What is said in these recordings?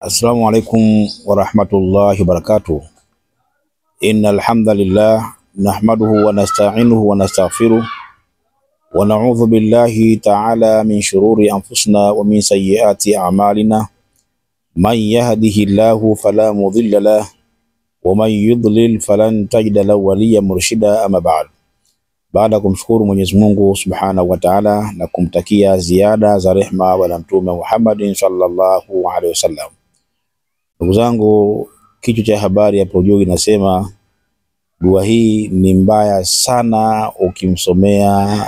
Assalamu alaikum warahmatullahi wabarakatuh. Innal hamdalillah nahmaduhu wa nasta'inuhu wa nastaghfiruh wa na'udhu billahi ta'ala min shururi anfusina wa min sayyiati a'malina. Man yahdihillahu fala mudilla lahu wa man yudlil falan tajida lahu waliyyan murshida. Ama ba'd. Baada kumshukuru Mwenyezi Mungu Subhanahu wa Ta'ala na kumtakia ziada za rehma wa Mtume Muhammadin sallallahu alaihi wasallam. Ndugu zangu, kichwa cha habari hapo juu inasema dua hii ni mbaya sana ukimsomea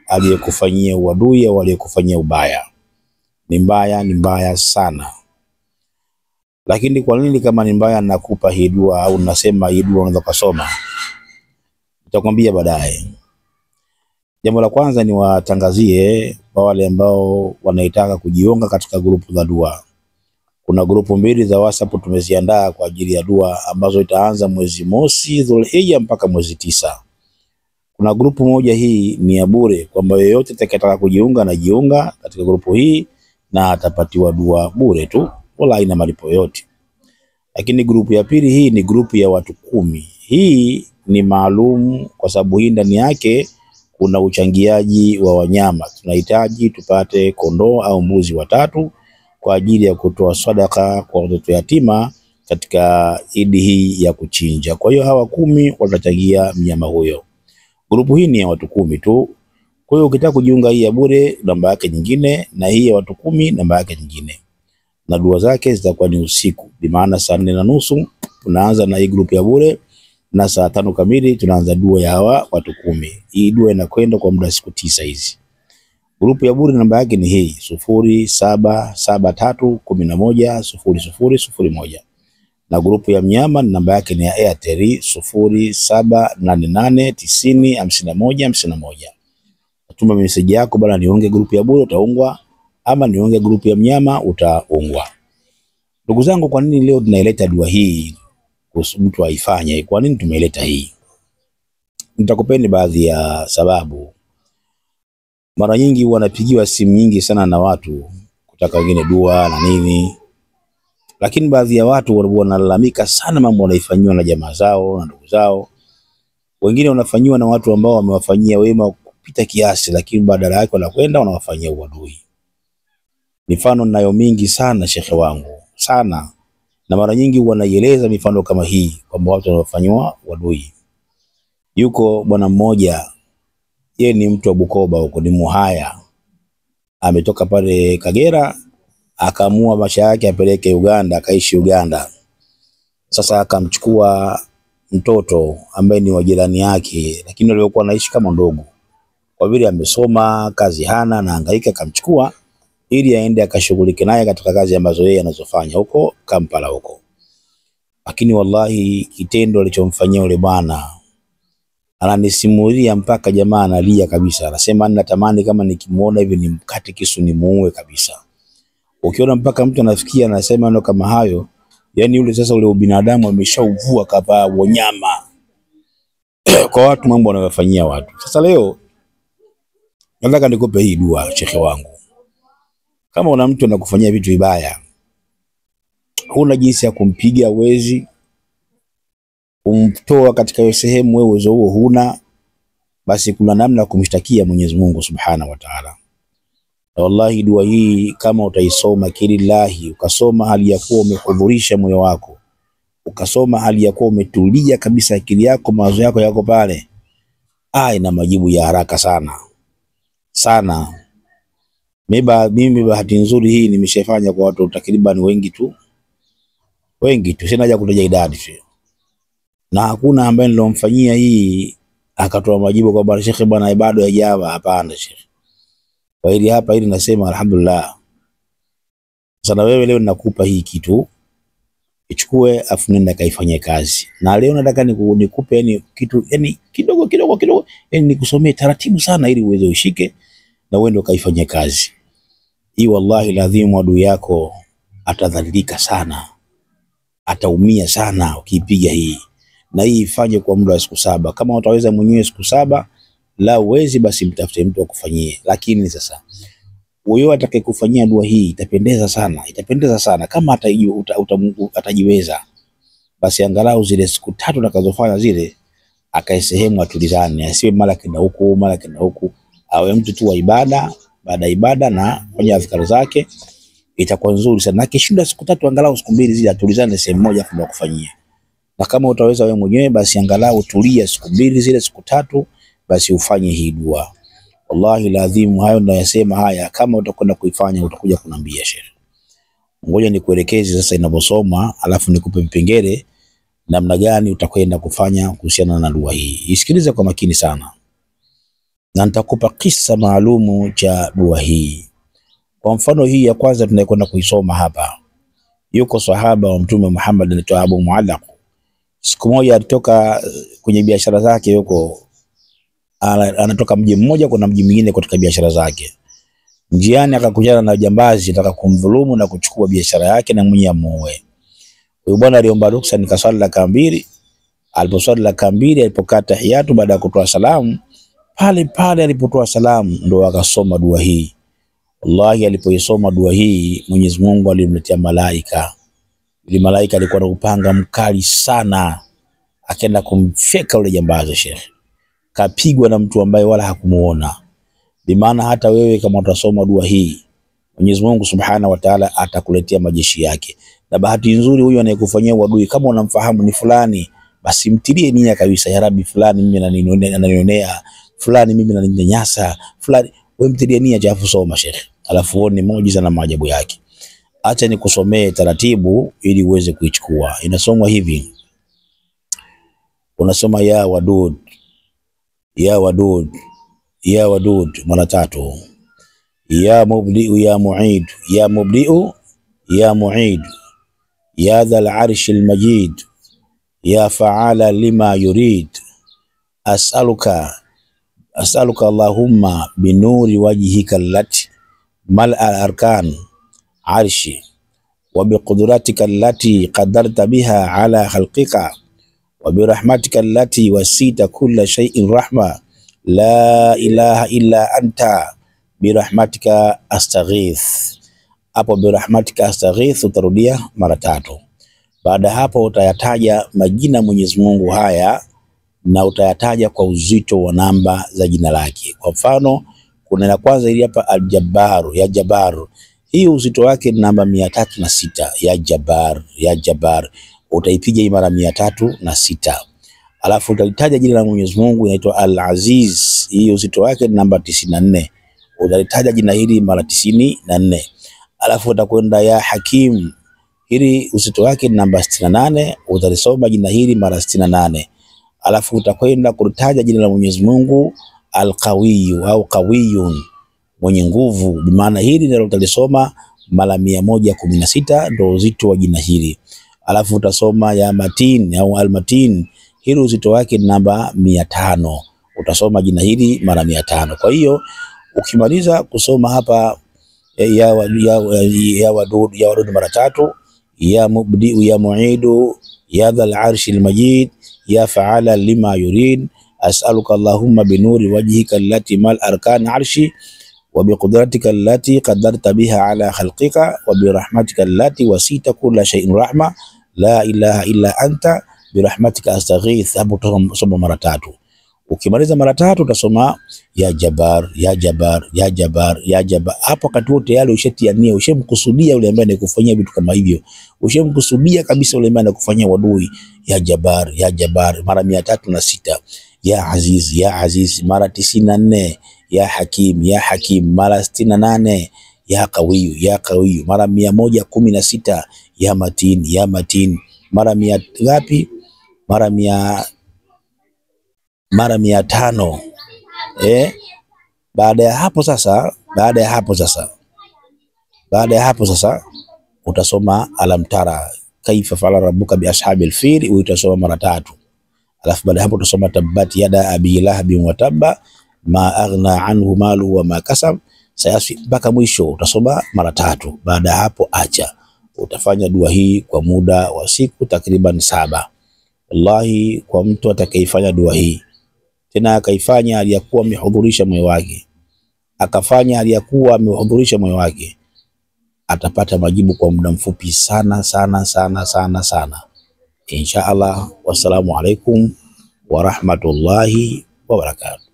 aliyekufanyia uadui au aliyekufanyia ubaya. Ni mbaya sana. Lakini kwa nini kama ni mbaya nakupa hii dua au nasema hii dua unaweza kusoma? Nitakwambia baadaye. Jambo la kwanza ni watangazie kwa wale ambao wanaitaka kujiunga katika grupu za dua. Kuna grupu mbili za WhatsApp tumeziandaa kwa ajili ya dua ambazo itaanza mwezi mosi Dhulhijja mpaka mwezi 9. Kuna grupu moja hii ni ya bure, kwamba yeyote atakayetaka kujiunga na jiunga katika grupu hii na atapatiwa dua bure tu, wala haina malipo yote. Lakini grupu ya pili hii ni grupu ya watu 10. Hii ni maalum kwa sababu hii ndani yake kuna uchangiaji wa wanyama. Tunahitaji tupate kondoo au mbuzi 3 kwa ajili ya kutoa sadaka kwa watoto yatima katika idi hii ya kuchinja. Kwa hiyo hawa 10 watachangia mnyama huyo. Grupu hii ni ya watu 10 tu. Kwa hiyo ukitaka kujiunga hii ya bure namba yake nyingine, na hii ya watu 10 namba yake nyingine. Na dua zake zitakuwa ni usiku, bi maana saa 4:30 tunaanza na hii grupu ya bure, na saa 5 kamili tunaanza dua ya hawa watu 10. Hii dua inakwenda kwa muda siku 9 hizi. Grupu ya bure namba yake ni hii 0773110001. Na grupu ya mnyama namba yake ni ya Airtel 0788905151. Tuma message yako bana, niunge grupu ya bure utaungwa, ama niunge grupu ya mnyama utaungwa. Ndugu zangu, kwa nini leo tunaileta dua hii kuhusu mtu aifanye? Kwa nini tumeileta hii? Nitakupeni baadhi ya sababu. Mara nyingi wanapigiwa simu nyingi sana na watu kutaka wengine dua na nini. Lakini baadhi ya watu wanalalamika sana mambo wanaifanywa na jamaa zao na ndugu zao. Wengine wanafanywa na watu ambao wamewafanyia wema kupita kiasi, lakini badala yake wanakwenda wanawafanyia uadui. Mifano ninayo mingi sana shekhe wangu, sana. Na mara nyingi wanaieleza mifano kama hii kwamba watu wanafanywa uadui. Yuko bwana mmoja, yeye ni mtu wa Bukoba huko, ni Muhaya. Ametoka pale Kagera, akaamua maisha yake apeleke Uganda, akaishi Uganda. Sasa akamchukua mtoto ambaye ni wa jirani yake, lakini walikuwa wanaishi kama ndugu. Kwa vile amesoma, kazi hana na hangaika, akamchukua ili aende akashughulike naye katika kazi ambazo yeye anazofanya huko Kampala huko. Lakini wallahi kitendo alichomfanyia yule bwana, ananisimulia mpaka jamaa analia kabisa. Anasema natamani kama nikimuona hivi nimkate kisu nimuue kabisa. Ukiona mpaka mtu anafikia anasema neno kama hayo, yani yule sasa ule ubinadamu ameshauvua kapa wanyama kwa watu, mambo wanayofanyia watu. Sasa leo nataka nikupe hii dua shekhe wangu. Kama una mtu anakufanyia vitu vibaya, huna jinsi ya kumpiga, uwezi kumtoa katika hiyo sehemu, wewe uwezo huo huna, basi kuna namna kumshtakia Mwenyezi Mungu Subhanahu wa Ta'ala. Na wallahi dua hii kama utaisoma kilillahi, ukasoma hali ya kuwa umehudhurisha moyo wako, ukasoma hali ya kuwa umetulia kabisa akili yako, mawazo yako yako pale, ina majibu ya haraka sana sana. Mimi bahati nzuri hii nimeshafanya kwa watu takriban wengi tu, sina haja kutaja idadi tu. Na hakuna ambaye nilomfanyia hii akatoa majibu kwa bwana shekhe bwana bado hajawa. Hapana shekhe. Kwa hili hapa hili nasema alhamdulillah. Sana wewe leo ninakupa hii kitu, ichukue afu nenda kaifanyie kazi. Na leo nataka nikupe yani kitu yani kidogo yani nikusomee taratibu sana ili uweze ushike na uende kaifanyie kazi. Hii wallahi lazima adui yako atadhalilika sana, ataumia sana ukipiga hii. Na hii ifanye kwa muda wa siku 7. Kama utaweza mwenyewe siku 7, la uwezi basi mtafute mtu akufanyie. Lakini sasa wewe atakayekufanyia dua hii itapendeza sana kama atajiweza, basi angalau zile siku 3 utakazofanya zile akae sehemu atulizane, asiwe mara kenda huku, awe mtu tu wa ibada, baada ibada na fanya adhkar zake, itakuwa nzuri sana. Na kishinda siku 3 angalau siku 2 zile atulizane sehemu moja kwa kufanyia. Na kama utaweza wewe mwenyewe, basi angalau tulia siku 2 zile, siku 3 basi ufanye hii dua. Wallahi lazima hayo ninayosema haya, kama utakwenda kuifanya utakuja kunambia Sheikh. Ngoja nikuelekeze sasa inaposoma, alafu nikupe vipengele namna gani utakwenda kufanya kuhusiana na dua hii. Isikilize kwa makini sana, na nitakupa kisa maalumu cha dua hii. Kwa mfano hii ya kwanza tunayokwenda kuisoma hapa, yuko sahaba wa Mtume Muhammad anaitwa Abu Muallaq. Siku moja alitoka kwenye biashara zake, yuko anatoka mji mmoja kuna mji mwingine katika biashara zake. Njiani akakutana na jambazi ataka kumdhulumu na kuchukua biashara yake na mwenye amuoe. Huyo bwana aliomba ruksa nikaswali rakaa 2. Aliposwali rakaa 2, alipokaa tahiyatu, baada ya kutoa salamu, pale alipotoa salamu ndo akasoma dua hii. Wallahi alipoisoma dua hii, Mwenyezi Mungu alimletea malaika. Ile malaika alikuwa na upanga mkali sana, akaenda kumfeka yule jambazi Sheikh. Kapigwa na mtu ambaye wala hakumuona. Bimaana hata wewe kama utasoma dua hii, Mwenyezi Mungu Subhanahu wa Ta'ala atakuletea majeshi yake. Na bahati nzuri huyo anayekufanyia uadui, kama unamfahamu ni fulani, basi mtilie nia kabisa, ya Rabbi fulani mimi ananionea, fulani mimi ananinyanyasa, fulani, wewe mtilie nia chafu, soma Sheikh. Alafu uone muujiza na maajabu yake. Acha nikusomee taratibu ili uweze kuichukua. Inasomwa hivi. Unasoma ya wadud, ya wadud, ya wadud mara 3. Ya mubdi'u ya mu'id, ya mubdi'u ya mu'id, ya dhal arshil majid, ya fa'ala lima yurid, as'aluka Allahumma binuri wajhika allati mal'a arkan arshi wa biqudratika allati qadarta biha ala khalqika wa birahmatika allati wasita kulla shay'in rahma la ilaha illa anta birahmatika astaghith. Hapo birahmatika astaghith utarudia mara 3. Baada hapo utayataja majina Mwenyezi Mungu haya, na utayataja kwa uzito wa namba za jina lake. Kwa mfano kuna la kwanza ili hapa al-Jabbar, ya Jabbar. Hii uzito wake ni namba 306, ya Jabbar, ya Jabbar. Utaipiga hii mara 306. Alafu utalitaja jina la Mwenyezi Mungu inaitwa Al-Aziz. Hii uzito wake ni namba 94. Utalitaja jina hili mara 94. Alafu utakwenda ya Hakim. Hili uzito wake ni namba 68. Utalisoma jina hili mara 68. Alafu utakwenda kulitaja jina la Mwenyezi Mungu Al-Qawiyu au Qawiyun, mwenye nguvu. Bimaana hili ndio utalisoma mara 116, ndio uzito wa jina hili. Alafu utasoma ya Matin au Al-Matin. Hili uzito wake ni namba 500. Utasoma jina hili mara 500. Kwa hiyo ukimaliza kusoma hapa ya wadud mara 3, ya mubdi'u ya mu'idu, ya dhal arshil majid, ya fa'ala lima yurid, as'aluka Allahumma binuri wajhika allati mal arkan arshi wa biqudratika allati qadarta biha ala khalqika wa birahmatika allati wasita kulla shay'in rahma la ilaha illa anta birahmatika astaghith. Hapo utasoma mara 3. Ukimaliza mara 3 utasoma ya Jabbar, ya Jabbar, ya Jabbar, ya Jabbar. Hapo wakati wote yale ushatia nia, ushamkusudia yule ambaye anakufanyia vitu kama hivyo, ushamkusudia kabisa yule ambaye anakufanyia wadui. Ya Jabbar, ya Jabbar mara 306, ya Aziz, ya Aziz mara 94, ya Hakim, ya Hakim mara 68, ya Qawiyu, ya Qawiyu mara 116, ya Matin, ya Matin mara ngapi? Mara 500. Baada ya hapo sasa utasoma alam tara kaifa fa'ala rabbuka bi ashabil fil, utasoma mara 3. Alafu baada hapo utasoma tabbat yada abi lahabin wa tabba ma aghna anhu maluhu wa ma kasab sayasfi, mpaka mwisho utasoma mara 3. Baada hapo acha. Utafanya dua hii kwa muda wa siku takriban 7. Wallahi, kwa mtu atakayefanya dua hii tena akaifanya aliyakuwa amehudhurisha moyo wake, akafanya aliyakuwa amehudhurisha moyo wake, atapata majibu kwa muda mfupi sana sana sana sana sana, insha Allah. Wassalamu alaikum wa rahmatullahi wa barakatuh.